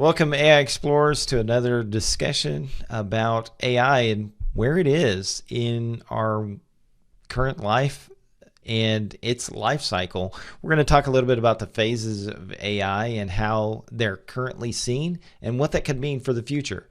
Welcome, AI Explorers, to another discussion about AI and where it is in our current life and its life cycle. We're going to talk a little bit about the phases of AI and how they're currently seen and what that could mean for the future.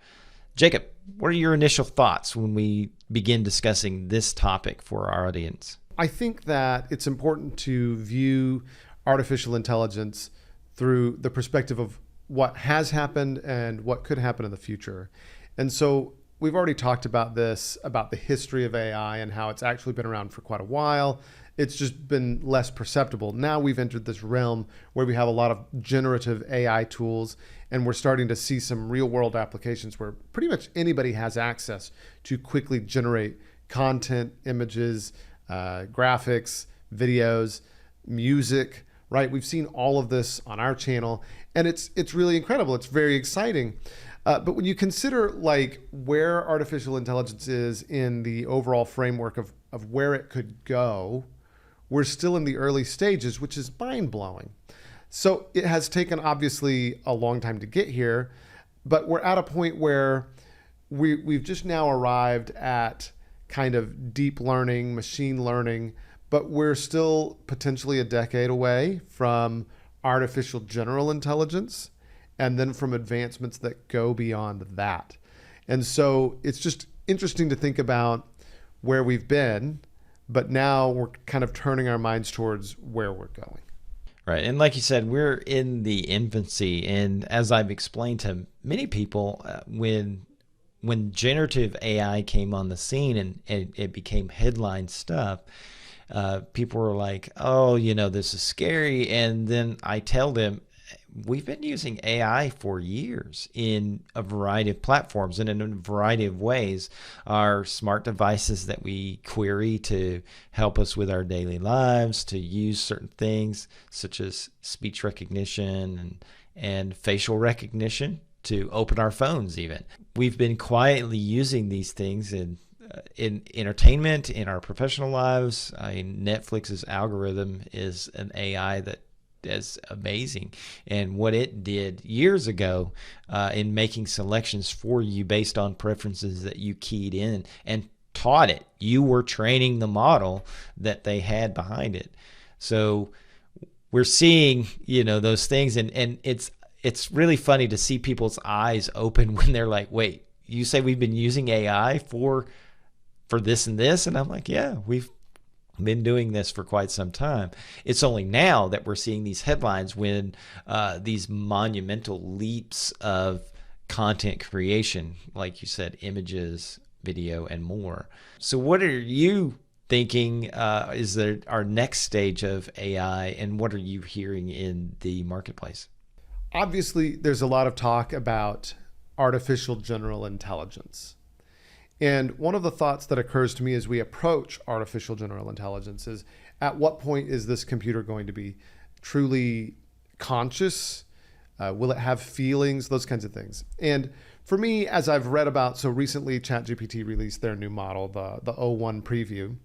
Jacob, what are your initial thoughts when we begin discussing this topic for our audience? I think that it's important to view artificial intelligence through the perspective of what has happened and what could happen in the future. And so we've already talked about this, about the history of AI and how it's actually been around for quite a while. It's just been less perceptible. Now we've entered this realm where we have a lot of generative AI tools, and we're starting to see some real world applications where pretty much anybody has access to quickly generate content, images, graphics, videos, music, right? We've seen all of this on our channel, and it's really incredible. It's very exciting. But when you consider like where artificial intelligence is in the overall framework of where it could go, we're still in the early stages, which is mind-blowing. So it has taken obviously a long time to get here, but we're at a point where we've just now arrived at kind of deep learning, machine learning, but we're still potentially a decade away from artificial general intelligence and then from advancements that go beyond that. And so it's just interesting to think about where we've been, but now we're kind of turning our minds towards where we're going. Right. And like you said, we're in the infancy. And as I've explained to many people, when generative AI came on the scene and it became headline stuff, people were like, oh, this is scary. And then I tell them, we've been using AI for years in a variety of platforms and in a variety of ways. Our smart devices that we query to help us with our daily lives, to use certain things such as speech recognition and facial recognition to open our phones even. We've been quietly using these things in entertainment, in our professional lives. Netflix's algorithm is an AI that is amazing, and what it did years ago in making selections for you based on preferences that you keyed in and taught it. You were training the model that they had behind it. So we're seeing those things, and it's really funny to see people's eyes open when they're like, wait, you say we've been using AI for this and this? And I'm like, yeah, we've been doing this for quite some time. It's only now that we're seeing these headlines when these monumental leaps of content creation, like you said, images, video, and more. So what are you thinking is our next stage of AI, and what are you hearing in the marketplace? Obviously, there's a lot of talk about artificial general intelligence. And one of the thoughts that occurs to me as we approach artificial general intelligence is, at what point is this computer going to be truly conscious? Will it have feelings? Those kinds of things. And for me, as I've read about, so recently ChatGPT released their new model, the O1 preview,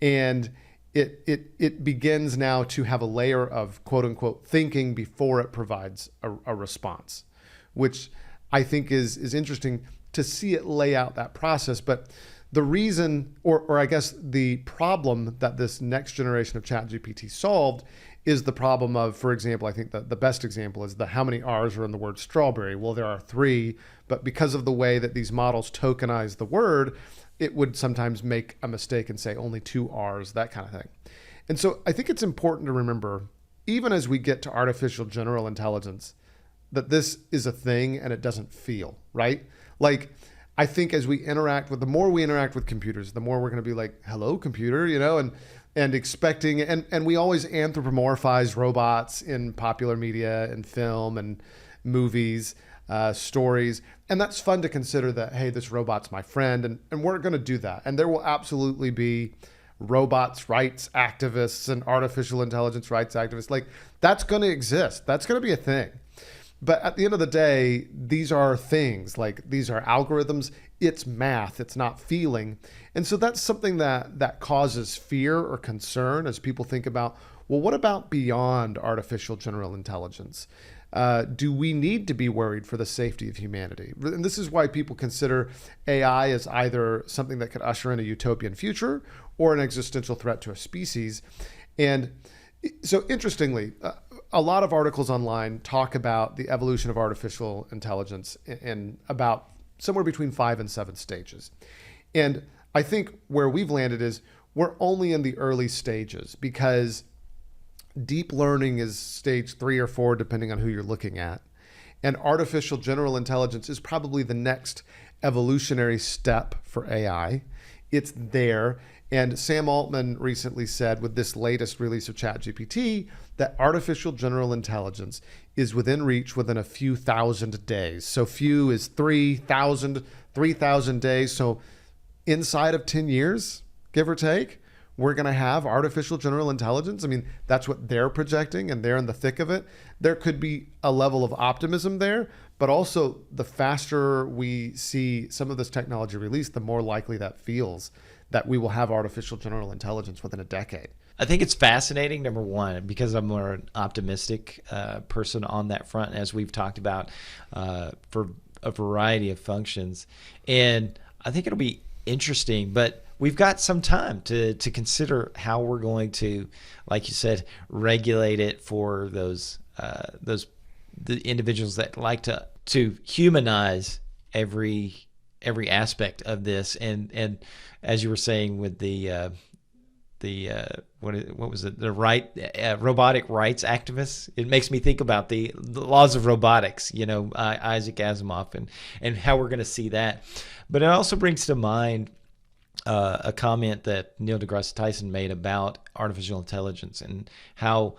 and it begins now to have a layer of quote unquote thinking before it provides a response, which I think is interesting to see it lay out that process. But the reason, or I guess the problem that this next generation of ChatGPT solved is the problem of, for example, I think that the best example is how many R's are in the word strawberry. Well, there are 3, but because of the way that these models tokenize the word, it would sometimes make a mistake and say only 2 R's, that kind of thing. And so I think it's important to remember, even as we get to artificial general intelligence, that this is a thing and it doesn't feel, right? Like, I think as the more we interact with computers, the more we're going to be like, hello, computer, and expecting, and we always anthropomorphize robots in popular media and film and movies, stories. And that's fun to consider that, hey, this robot's my friend, and we're going to do that. And there will absolutely be robots rights activists and artificial intelligence rights activists. Like, that's going to exist. That's going to be a thing. But at the end of the day, these are things, like these are algorithms. It's math. It's not feeling. And so that's something that causes fear or concern as people think about, well, what about beyond artificial general intelligence? Do we need to be worried for the safety of humanity? And this is why people consider AI as either something that could usher in a utopian future or an existential threat to a species. And so interestingly, a lot of articles online talk about the evolution of artificial intelligence in about somewhere between 5 and 7 stages. And I think where we've landed is we're only in the early stages, because deep learning is stage 3 or 4, depending on who you're looking at. And artificial general intelligence is probably the next evolutionary step for AI. It's there. And Sam Altman recently said with this latest release of ChatGPT that artificial general intelligence is within reach within a few thousand days. So few is 3,000 days. So inside of 10 years, give or take, we're going to have artificial general intelligence. I mean, that's what they're projecting, and they're in the thick of it. There could be a level of optimism there, but also the faster we see some of this technology released, the more likely that feels that we will have artificial general intelligence within a decade. I think it's fascinating, number one, because I'm more an optimistic person on that front, as we've talked about for a variety of functions. And I think it'll be interesting, but we've got some time to consider how we're going to, like you said, regulate it for the individuals that like to humanize every aspect of this. And as you were saying with the what was it, the robotic rights activists, it makes me think about the laws of robotics, Isaac Asimov, and how we're going to see that. But it also brings to mind a comment that Neil deGrasse Tyson made about artificial intelligence and how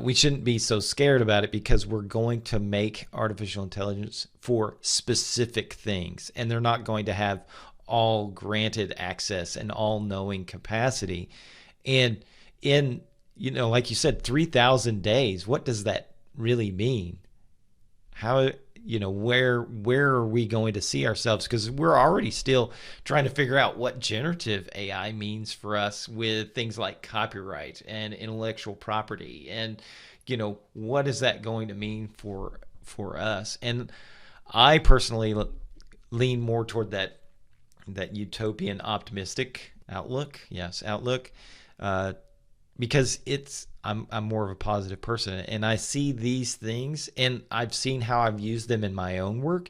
we shouldn't be so scared about it, because we're going to make artificial intelligence for specific things, and they're not going to have all granted access and all knowing capacity. And in, like you said, 3,000 days, what does that really mean? How, where are we going to see ourselves? Because we're already still trying to figure out what generative AI means for us with things like copyright and intellectual property. And, what is that going to mean for us? And I personally lean more toward that utopian optimistic outlook. Yes, outlook. Because I'm more of a positive person, and I see these things, and I've seen how I've used them in my own work,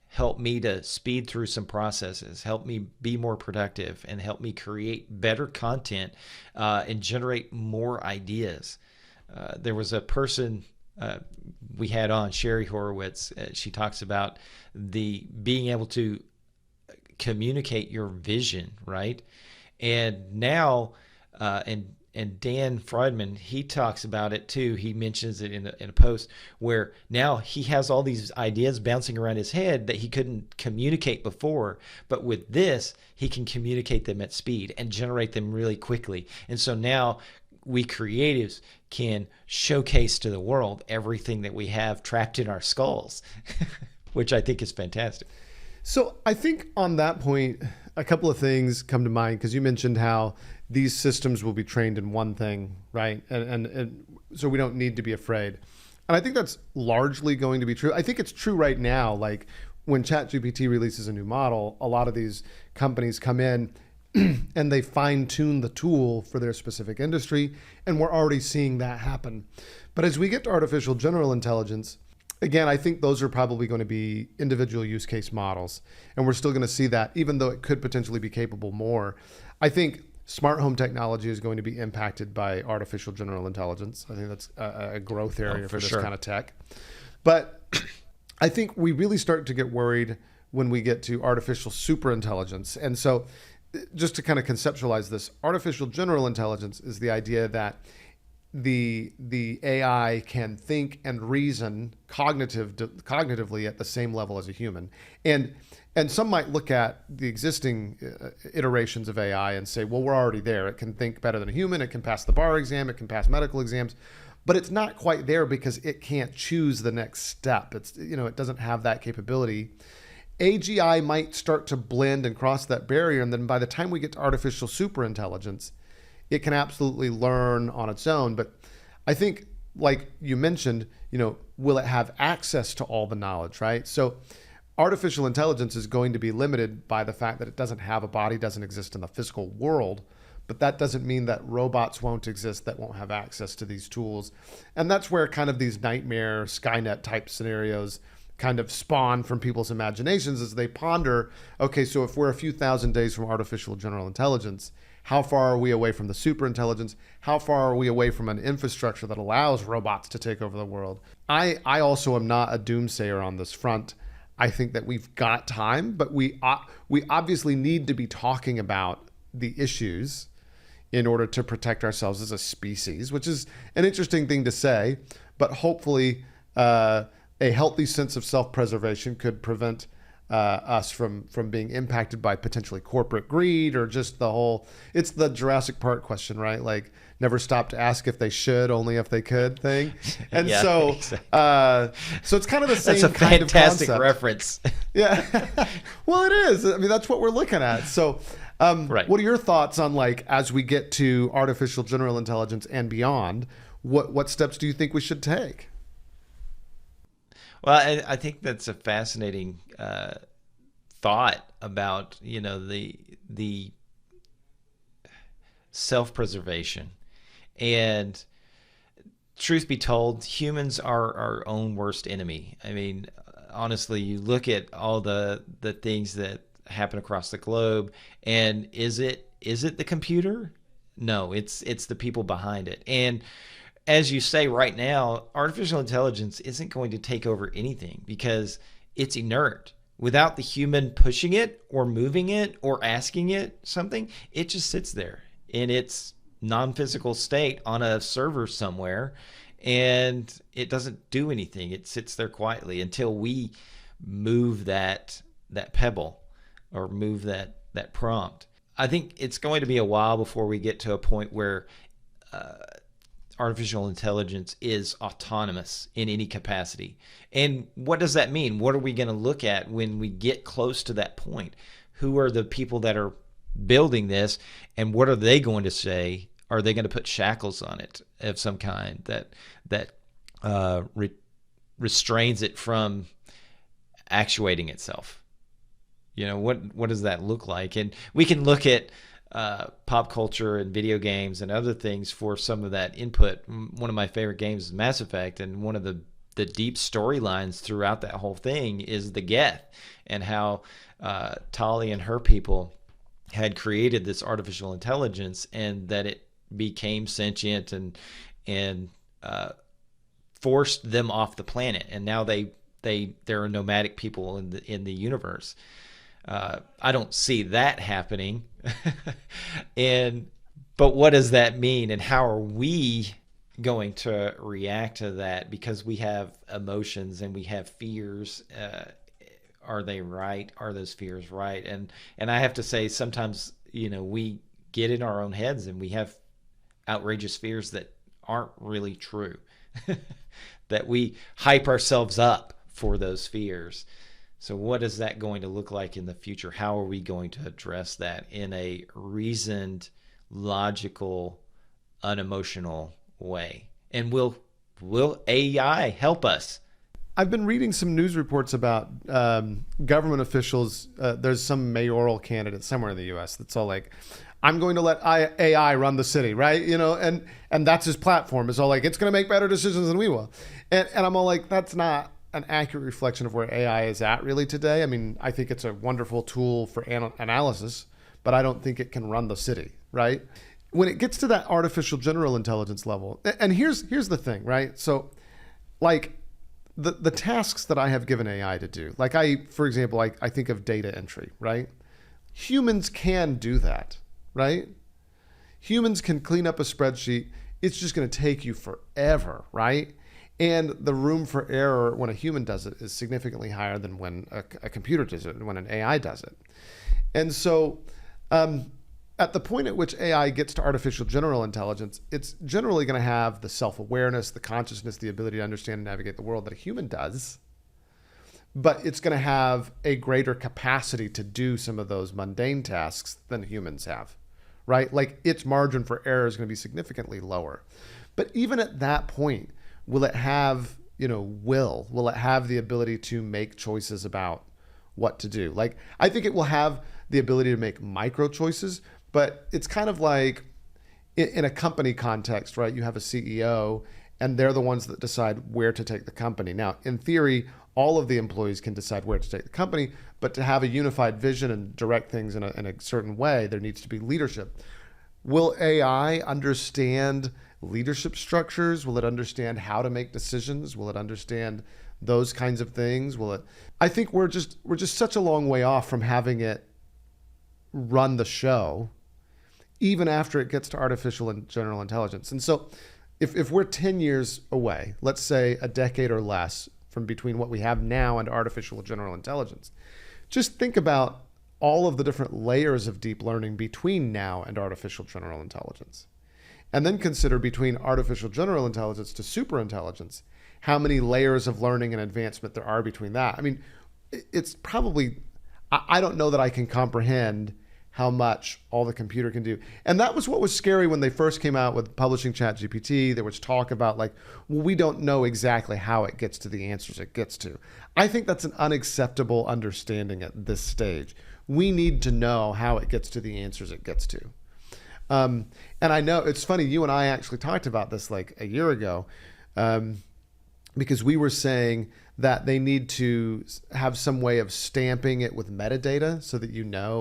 help me to speed through some processes, help me be more productive, and help me create better content and generate more ideas. There was a person we had on, Sherry Horowitz. She talks about being able to communicate your vision, right? And now, and Dan Friedman, he talks about it too. He mentions it in a post where now he has all these ideas bouncing around his head that he couldn't communicate before. But with this, he can communicate them at speed and generate them really quickly. And so now we creatives can showcase to the world everything that we have trapped in our skulls, which I think is fantastic. So I think on that point, a couple of things come to mind, because you mentioned how these systems will be trained in one thing, right? And so we don't need to be afraid. And I think that's largely going to be true. I think it's true right now. Like when ChatGPT releases a new model, a lot of these companies come in and they fine tune the tool for their specific industry. And we're already seeing that happen. But as we get to artificial general intelligence, again, I think those are probably going to be individual use case models. And we're still going to see that, even though it could potentially be capable more. I think smart home technology is going to be impacted by artificial general intelligence. I think that's a growth area for this kind of tech. But I think we really start to get worried when we get to artificial superintelligence. And so just to kind of conceptualize this, artificial general intelligence is the idea that the AI can think and reason cognitively at the same level as a human. And some might look at the existing iterations of AI and say, well, we're already there. It can think better than a human. It can pass the bar exam. It can pass medical exams. But it's not quite there because it can't choose the next step. It doesn't have that capability. AGI might start to blend and cross that barrier. And then by the time we get to artificial superintelligence, it can absolutely learn on its own. But I think like you mentioned, will it have access to all the knowledge, right? So artificial intelligence is going to be limited by the fact that it doesn't have a body, doesn't exist in the physical world. But that doesn't mean that robots won't exist that won't have access to these tools. And that's where kind of these nightmare Skynet type scenarios kind of spawn from people's imaginations as they ponder, okay, so if we're a few thousand days from artificial general intelligence, how far are we away from the superintelligence? How far are we away from an infrastructure that allows robots to take over the world? I also am not a doomsayer on this front. I think that we've got time, but we obviously need to be talking about the issues in order to protect ourselves as a species, which is an interesting thing to say, but hopefully a healthy sense of self-preservation could prevent us from being impacted by potentially corporate greed or just it's the Jurassic Park question, right? Like never stop to ask if they should, only if they could thing. And Yeah, so, exactly. So it's kind of the same That's a kind of fantastic concept. reference. Yeah. Well, it is. I mean, that's what we're looking at. So, Right. what are your thoughts on, like, as we get to artificial general intelligence and beyond, what steps do you think we should take? Well, I think that's a fascinating thought about the self-preservation. And truth be told, humans are our own worst enemy. I mean, honestly, you look at all the things that happen across the globe, and is it the computer? No, it's the people behind it. And as you say right now, artificial intelligence isn't going to take over anything because it's inert. Without the human pushing it or moving it or asking it something, it just sits there in its non-physical state on a server somewhere, and it doesn't do anything. It sits there quietly until we move that pebble or move that prompt. I think it's going to be a while before we get to a point where artificial intelligence is autonomous in any capacity. And what does that mean? What are we going to look at when we get close to that point? Who are the people that are building this, and what are they going to say? Are they going to put shackles on it of some kind that restrains it from actuating itself? What does that look like? And we can look at pop culture and video games and other things for some of that input. One of my favorite games is Mass Effect, and one of the deep storylines throughout that whole thing is the Geth, and how Tali and her people had created this artificial intelligence, and that it became sentient and forced them off the planet, and now they're nomadic people in the universe. I don't see that happening. But what does that mean, and how are we going to react to that? Because we have emotions and we have fears. Are they right? Are those fears right? And I have to say, sometimes we get in our own heads and we have outrageous fears that aren't really true. That we hype ourselves up for those fears. So what is that going to look like in the future? How are we going to address that in a reasoned, logical, unemotional way? And will AI help us? I've been reading some news reports about government officials. There's some mayoral candidate somewhere in the U.S. that's all like, I'm going to let AI run the city, right? And that's his platform. It's all like, it's going to make better decisions than we will. And I'm all like, that's not an accurate reflection of where AI is at really today. I mean, I think it's a wonderful tool for analysis, but I don't think it can run the city, right? When it gets to that artificial general intelligence level, and here's the thing, right? So, like, the tasks that I have given AI to do, like for example, I think of data entry, right? Humans can do that, right? Humans can clean up a spreadsheet. It's just going to take you forever, right? And the room for error when a human does it is significantly higher than when a computer does it, when an AI does it. And so at the point at which AI gets to artificial general intelligence, it's generally going to have the self-awareness, the consciousness, the ability to understand and navigate the world that a human does. But it's going to have a greater capacity to do some of those mundane tasks than humans have, right? Like its margin for error is going to be significantly lower. But even at that point, will it have, will it have the ability to make choices about what to do? Like, I think it will have the ability to make micro choices, but it's kind of like in a company context, right? You have a CEO and they're the ones that decide where to take the company. Now, in theory, all of the employees can decide where to take the company, but to have a unified vision and direct things in a certain way, there needs to be leadership. Will AI understand leadership structures? Will it understand how to make decisions? Will it understand those kinds of things? I think we're just such a long way off from having it run the show, even after it gets to artificial and general intelligence. And so if we're 10 years away, let's say a decade or less from between what we have now and artificial general intelligence, just think about all of the different layers of deep learning between now and artificial general intelligence. And then consider between artificial general intelligence to superintelligence, how many layers of learning and advancement there are between that. I mean, it's probably, I don't know that I can comprehend how much all the computer can do. And that was what was scary when they first came out with publishing ChatGPT. There was talk about like, well, we don't know exactly how it gets to the answers it gets to. I think that's an unacceptable understanding at this stage. We need to know how it gets to the answers it gets to. And I know it's funny, you and I actually talked about this like a year ago, because we were saying that they need to have some way of stamping it with metadata so that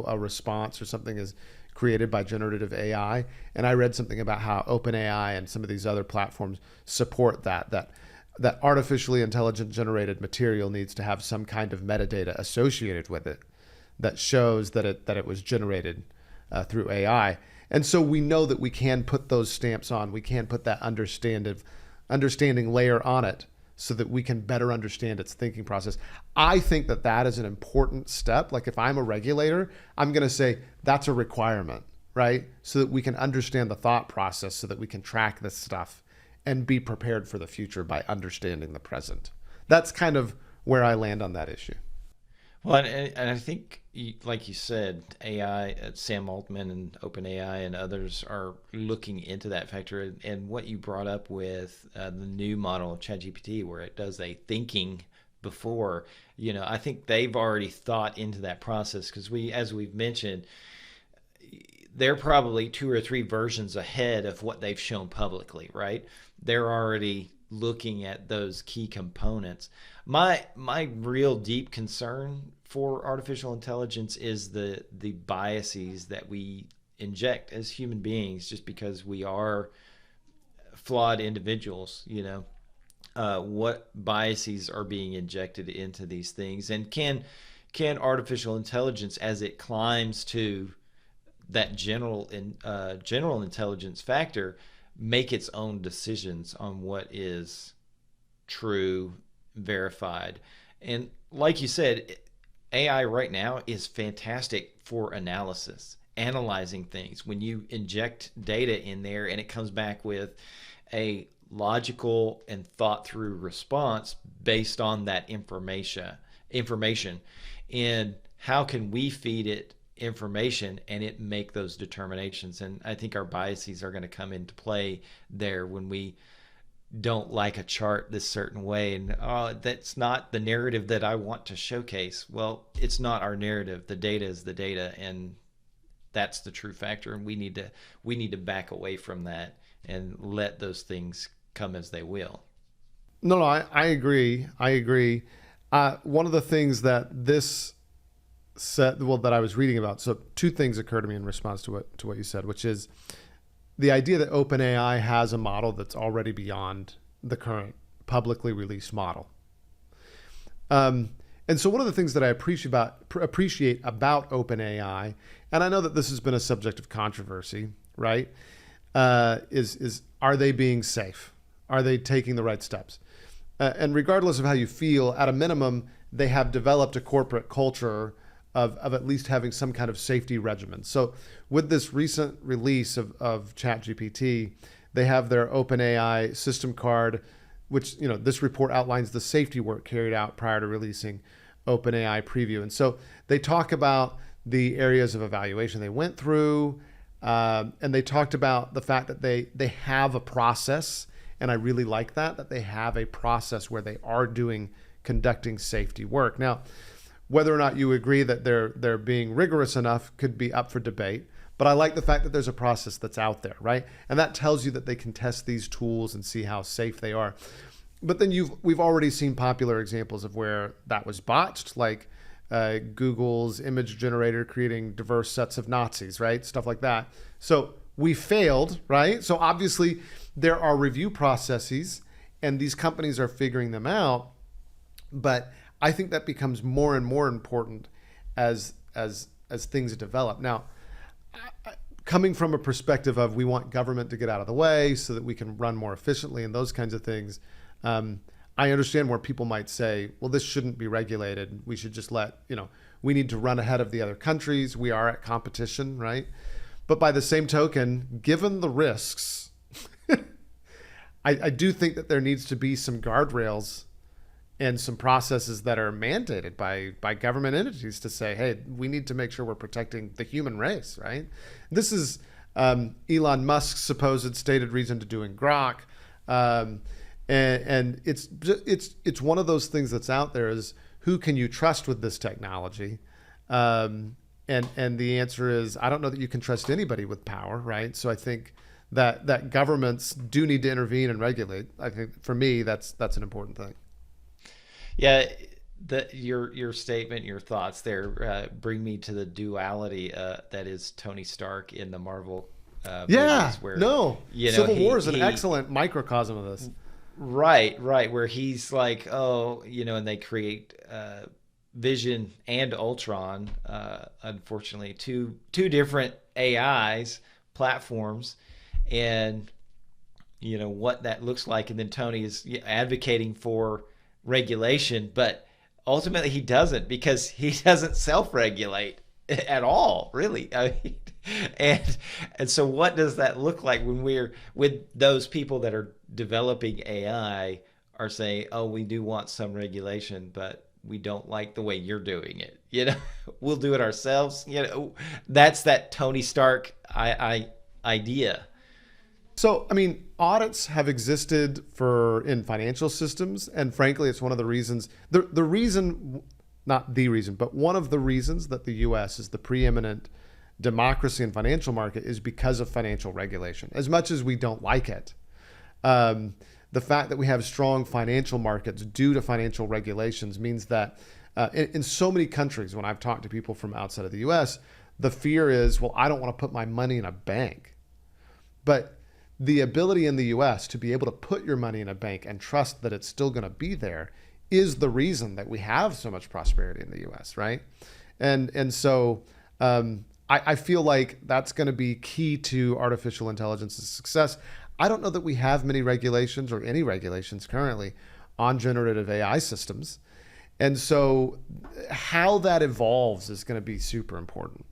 a response or something is created by generative AI. And I read something about how OpenAI and some of these other platforms support that artificially intelligent generated material needs to have some kind of metadata associated with it that shows that it was generated through AI. And so we know that we can put those stamps on. We can put that understanding layer on it so that we can better understand its thinking process. I think that is an important step. Like if I'm a regulator, I'm going to say that's a requirement, right? So that we can understand the thought process so that we can track this stuff and be prepared for the future by understanding the present. That's kind of where I land on that issue. Well, and I think, like you said, AI, Sam Altman and OpenAI and others are looking into that factor. And what you brought up with the new model of ChatGPT, where it does a thinking before, I think they've already thought into that process because as we've mentioned, they're probably 2 or 3 versions ahead of what they've shown publicly, right? They're already looking at those key components. My real deep concern for artificial intelligence is the biases that we inject as human beings just because we are flawed individuals, what biases are being injected into these things, and can artificial intelligence, as it climbs to that general intelligence factor, make its own decisions on what is true, verified. And like you said, AI right now is fantastic for analysis, analyzing things. When you inject data in there and it comes back with a logical and thought through response based on that information, and how can we feed it information and it make those determinations? And I think our biases are going to come into play there when we don't like a chart this certain way, and that's not the narrative that I want to showcase. Well, it's not our narrative. The data is the data, and that's the true factor, and we need to back away from that and let those things come as they will. No, I agree. One of the things that this said, that I was reading about, so 2 things occur to me in response to what you said, which is the idea that OpenAI has a model that's already beyond the current publicly released model. And so one of the things that I appreciate about OpenAI, and I know that this has been a subject of controversy, right, is are they being safe? Are they taking the right steps? And regardless of how you feel, at a minimum, they have developed a corporate culture of at least having some kind of safety regimen. So with this recent release of ChatGPT, they have their OpenAI system card, which, this report outlines the safety work carried out prior to releasing OpenAI preview. And so they talk about the areas of evaluation they went through, and they talked about the fact that they have a process And I really like that they have a process where they are conducting safety work. Now, whether or not you agree that they're being rigorous enough could be up for debate. But I like the fact that there's a process that's out there, right? And that tells you that they can test these tools and see how safe they are. But then we've already seen popular examples of where that was botched, like Google's image generator creating diverse sets of Nazis, right? Stuff like that. So we failed, right? So obviously there are review processes and these companies are figuring them out. But I think that becomes more and more important as things develop. Now, coming from a perspective of we want government to get out of the way so that we can run more efficiently and those kinds of things, I understand where people might say, well, this shouldn't be regulated. We should just we need to run ahead of the other countries. We are at competition, right? But by the same token, given the risks, I do think that there needs to be some guardrails and some processes that are mandated by government entities to say, hey, we need to make sure we're protecting the human race, right? This is Elon Musk's supposed stated reason to doing Grok. And it's one of those things that's out there is who can you trust with this technology? And the answer is, I don't know that you can trust anybody with power, right? So I think that governments do need to intervene and regulate. I think for me, that's an important thing. Yeah, your statement, your thoughts there bring me to the duality that is Tony Stark in the Marvel movies. Where, Civil War is an excellent microcosm of this. Right, where he's like, and they create Vision and Ultron, unfortunately, two different AIs platforms, and what that looks like, and then Tony is advocating for regulation, but ultimately he doesn't, because he doesn't self-regulate at all, really. I mean, and so what does that look like when we're with those people that are developing AI are saying, oh, we do want some regulation, but we don't like the way you're doing it. We'll do it ourselves. That's that Tony Stark idea. So, I mean, audits have existed in financial systems, and frankly, it's one of the reasons, the reason, not the reason, but one of the reasons that the U.S. is the preeminent democracy and financial market is because of financial regulation. As much as we don't like it, the fact that we have strong financial markets due to financial regulations means that in so many countries, when I've talked to people from outside of the U.S., the fear is, well, I don't want to put my money in a bank. But the ability in the U.S. to be able to put your money in a bank and trust that it's still going to be there is the reason that we have so much prosperity in the U.S., right? And so I feel like that's going to be key to artificial intelligence's success. I don't know that we have many regulations or any regulations currently on generative AI systems. And so how that evolves is going to be super important.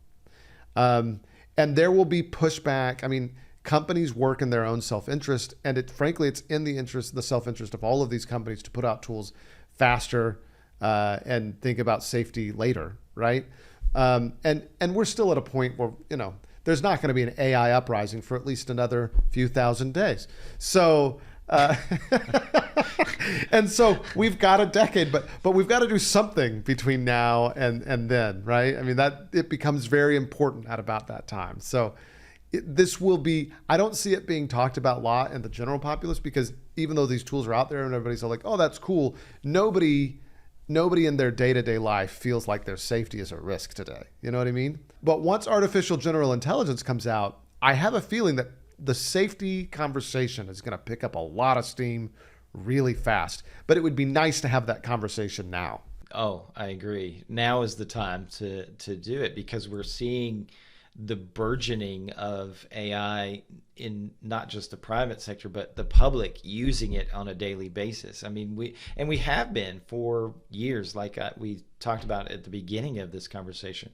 And there will be pushback. I mean, companies work in their own self-interest, and frankly, it's in the self-interest of all of these companies to put out tools faster and think about safety later, right? And we're still at a point where, there's not going to be an AI uprising for at least another few thousand days. So, and so we've got a decade, but we've got to do something between now and then, right? I mean, it becomes very important at about that time. So this will be, I don't see it being talked about a lot in the general populace, because even though these tools are out there and everybody's like, oh, that's cool, nobody in their day-to-day life feels like their safety is at risk today. You know what I mean? But once artificial general intelligence comes out, I have a feeling that the safety conversation is going to pick up a lot of steam really fast. But it would be nice to have that conversation now. Oh, I agree. Now is the time to do it, because we're seeing the burgeoning of AI in not just the private sector, but the public using it on a daily basis. I mean, we have been for years, like we talked about at the beginning of this conversation.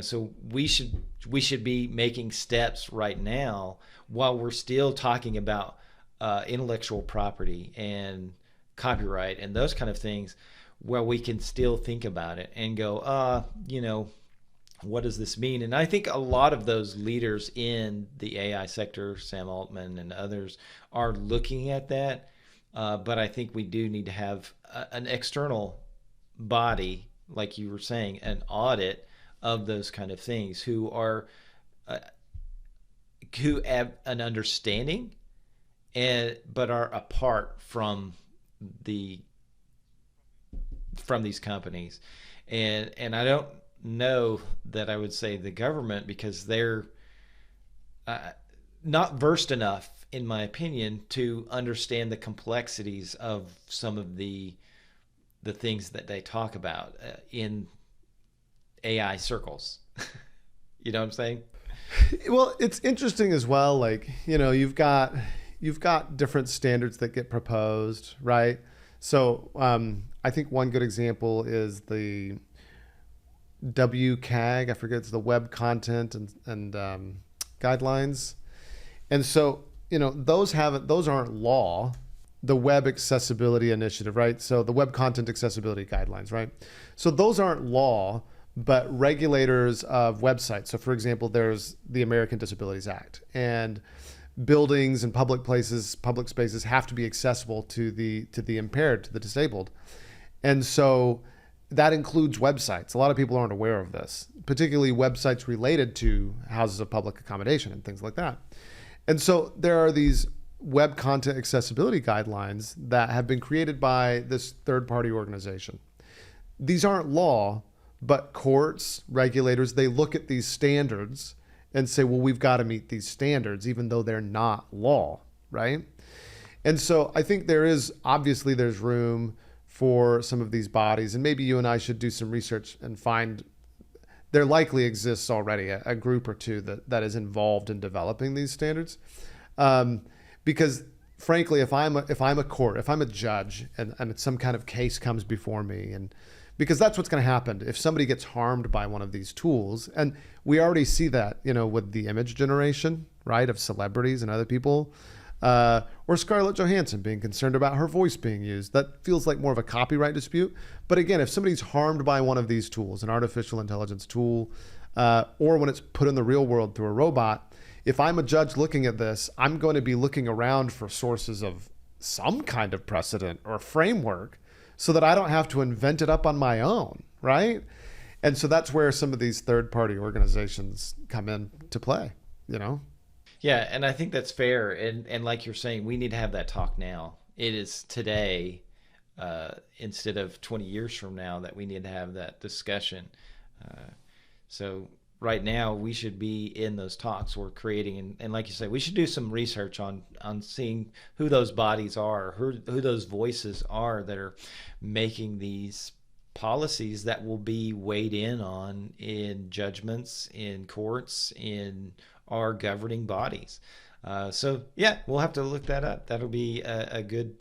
So we should be making steps right now while we're still talking about intellectual property and copyright and those kind of things, where we can still think about it and go, what does this mean? And I think a lot of those leaders in the AI sector, Sam Altman and others, are looking at that. But I think we do need to have an external body, like you were saying, an audit of those kind of things, uh, who have an understanding and but are apart the from these companies. And I don't know that I would say the government, because they're uh, not versed enough, in my opinion, to understand the complexities of some of the things that they talk about in AI circles. You know what I'm saying? Well, it's interesting as well. Like, you've got different standards that get proposed, right? So I think one good example is the WCAG. I forget, it's the Web Content and Guidelines. And so, those aren't law. The Web Accessibility Initiative, right? So the Web Content Accessibility Guidelines, right? So those aren't law, but regulators of websites. So for example, there's the American Disabilities Act, and buildings and public places, public spaces have to be accessible to the impaired, to the disabled. And so that includes websites. A lot of people aren't aware of this, particularly websites related to houses of public accommodation and things like that. And so there are these web content accessibility guidelines that have been created by this third-party organization. These aren't law, but courts, regulators, they look at these standards and say, well, we've got to meet these standards, even though they're not law, right? And so I think there's room for some of these bodies, and maybe you and I should do some research and find, there likely exists already a group or two that is involved in developing these standards. Because frankly, if I'm a court, if I'm a judge, and some kind of case comes before me, and because that's what's going to happen if somebody gets harmed by one of these tools, and we already see that, with the image generation, right, of celebrities and other people, or Scarlett Johansson being concerned about her voice being used. That feels like more of a copyright dispute. But again, if somebody's harmed by one of these tools, an artificial intelligence tool, or when it's put in the real world through a robot, if I'm a judge looking at this, I'm going to be looking around for sources of some kind of precedent or framework so that I don't have to invent it up on my own, right? And so that's where some of these third-party organizations come into play, Yeah, and I think that's fair. And like you're saying, we need to have that talk now. It is today, instead of 20 years from now, that we need to have that discussion. So right now, we should be in those talks we're creating. And like you said, we should do some research on seeing who those bodies are, who those voices are that are making these policies that will be weighed in on in judgments, in courts, in our governing bodies. So yeah, we'll have to look that up. That'll be a good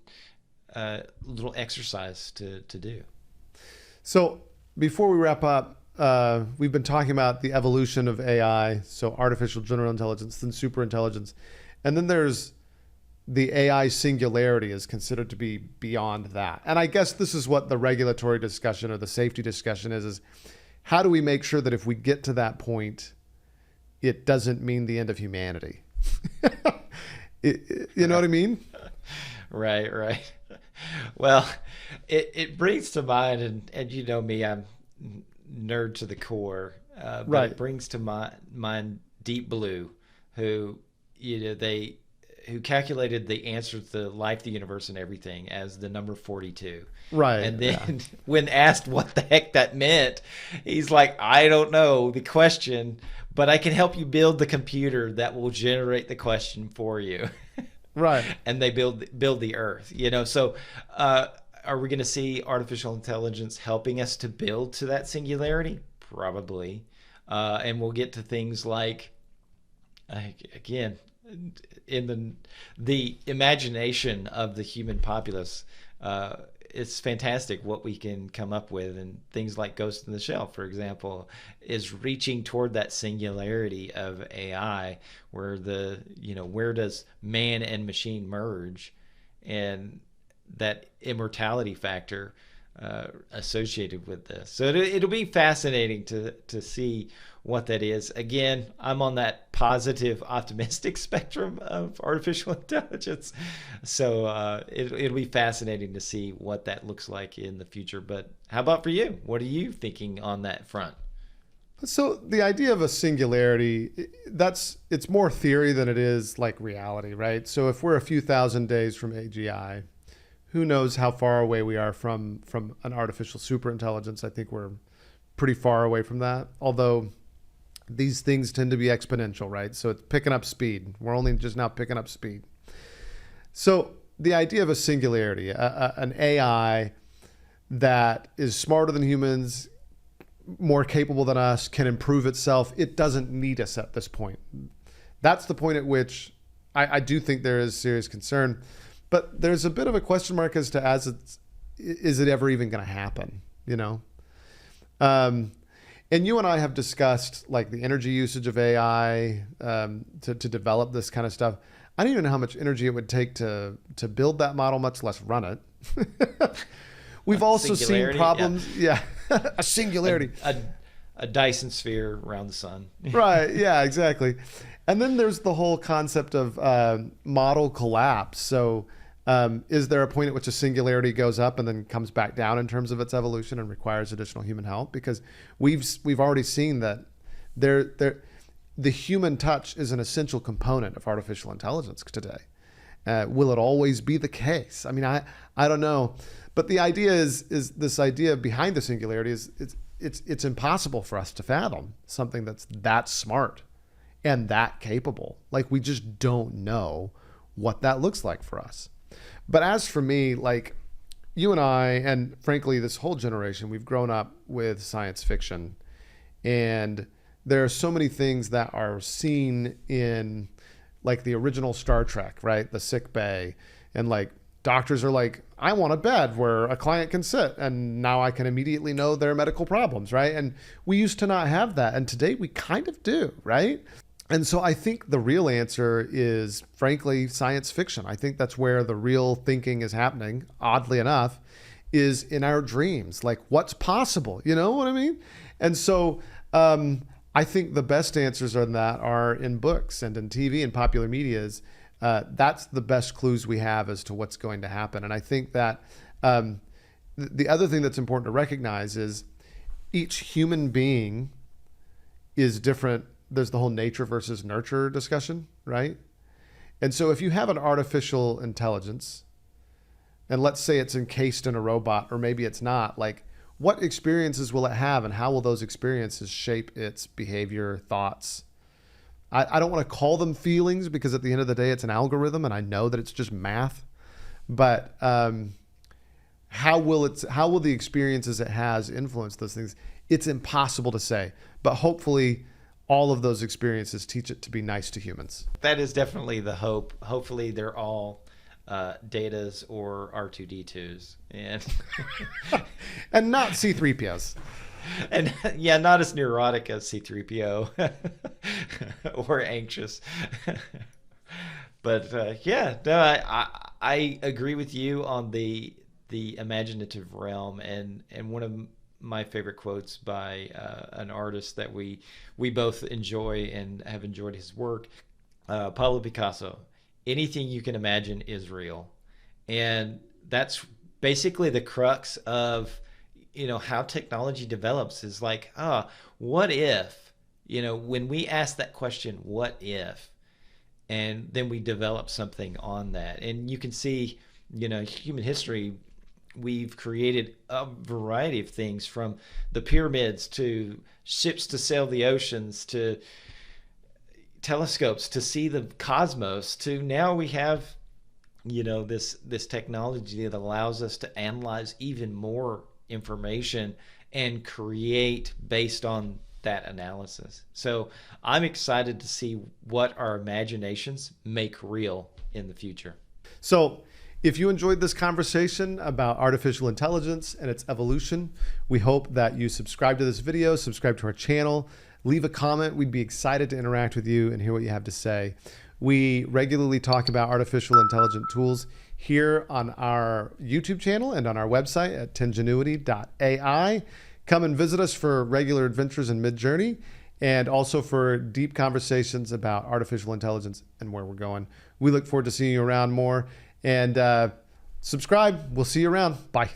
little exercise to do. So before we wrap up, we've been talking about the evolution of AI, so artificial general intelligence, then superintelligence, and then there's the AI singularity is considered to be beyond that. And I guess this is what the regulatory discussion or the safety discussion is how do we make sure that if we get to that point, it doesn't mean the end of humanity? You know what I mean? Right. Well, it brings to mind, and you know me, I'm nerd to the core, but Right. It brings to mind Deep Blue, who who calculated the answer to life, the universe, and everything as the number 42. Right. And then when asked what the heck that meant, he's like, I don't know the question, but I can help you build the computer that will generate the question for you. Right. And they build the earth, So are we going to see artificial intelligence helping us to build to that singularity? Probably. And we'll get to things like, again, in the imagination of the human populace, it's fantastic what we can come up with. And things like Ghost in the Shell, for example, is reaching toward that singularity of AI, where where does man and machine merge, and that immortality factor associated with this. So it'll be fascinating to see what that is. Again, I'm on that positive, optimistic spectrum of artificial intelligence. So it'll be fascinating to see what that looks like in the future. But how about for you? What are you thinking on that front? So the idea of a singularity, it's more theory than it is like reality, right? So if we're a few thousand days from AGI, who knows how far away we are from an artificial superintelligence? I think we're pretty far away from that. Although these things tend to be exponential, right? So it's picking up speed. We're only just now picking up speed. So the idea of a singularity, an AI that is smarter than humans, more capable than us, can improve itself. It doesn't need us at this point. That's the point at which I do think there is serious concern, but there's a bit of a question mark as to is it ever even going to happen? You know, and you and I have discussed like the energy usage of AI to develop this kind of stuff. I don't even know how much energy it would take to build that model, much less run it. We've also seen problems. Yeah. A singularity. A Dyson sphere around the sun. Right. Yeah, exactly. And then there's the whole concept of model collapse. So is there a point at which a singularity goes up and then comes back down in terms of its evolution and requires additional human help? Because we've already seen that the human touch is an essential component of artificial intelligence today. Will it always be the case? I mean, I don't know. But the idea is this idea behind the singularity is it's impossible for us to fathom something that's that smart and that capable. Like we just don't know what that looks like for us. But as for me, like you and I, and frankly, this whole generation, we've grown up with science fiction, and there are so many things that are seen in like the original Star Trek, right? The sick bay, and like doctors are like, I want a bed where a client can sit, and now I can immediately know their medical problems, right? And we used to not have that, and today we kind of do, right? And so I think the real answer is, frankly, science fiction. I think that's where the real thinking is happening, oddly enough, is in our dreams. Like, what's possible? You know what I mean? And so I think the best answers on that are in books and in TV and popular medias. That's the best clues we have as to what's going to happen. And I think that the other thing that's important to recognize is each human being is different. There's the whole nature versus nurture discussion, right? And so if you have an artificial intelligence, and let's say it's encased in a robot, or maybe it's not, like what experiences will it have, and how will those experiences shape its behavior, thoughts? I don't want to call them feelings, because at the end of the day, it's an algorithm, and I know that it's just math. But how will the experiences it has influence those things? It's impossible to say. But hopefully, all of those experiences teach it to be nice to humans. That is definitely the hope. Hopefully, they're all Datas or R2D2s, and not C-3POs. And yeah, not as neurotic as C-3PO or anxious. But yeah, no, I agree with you on the imaginative realm, and one of my favorite quotes by an artist that we both enjoy and have enjoyed his work, Pablo Picasso. Anything you can imagine is real. And that's basically the crux of how technology develops, is like, what if, when we ask that question, what if, and then we develop something on that. And you can see, human history, we've created a variety of things, from the pyramids to ships to sail the oceans to telescopes to see the cosmos, to now we have this technology that allows us to analyze even more information and create based on that analysis. So I'm excited to see what our imaginations make real in the future. So if you enjoyed this conversation about artificial intelligence and its evolution, we hope that you subscribe to this video, subscribe to our channel, leave a comment. We'd be excited to interact with you and hear what you have to say. We regularly talk about artificial intelligence tools here on our YouTube channel and on our website at tingenuity.ai. Come and visit us for regular adventures in Midjourney and also for deep conversations about artificial intelligence and where we're going. We look forward to seeing you around more, and subscribe. We'll see you around. Bye.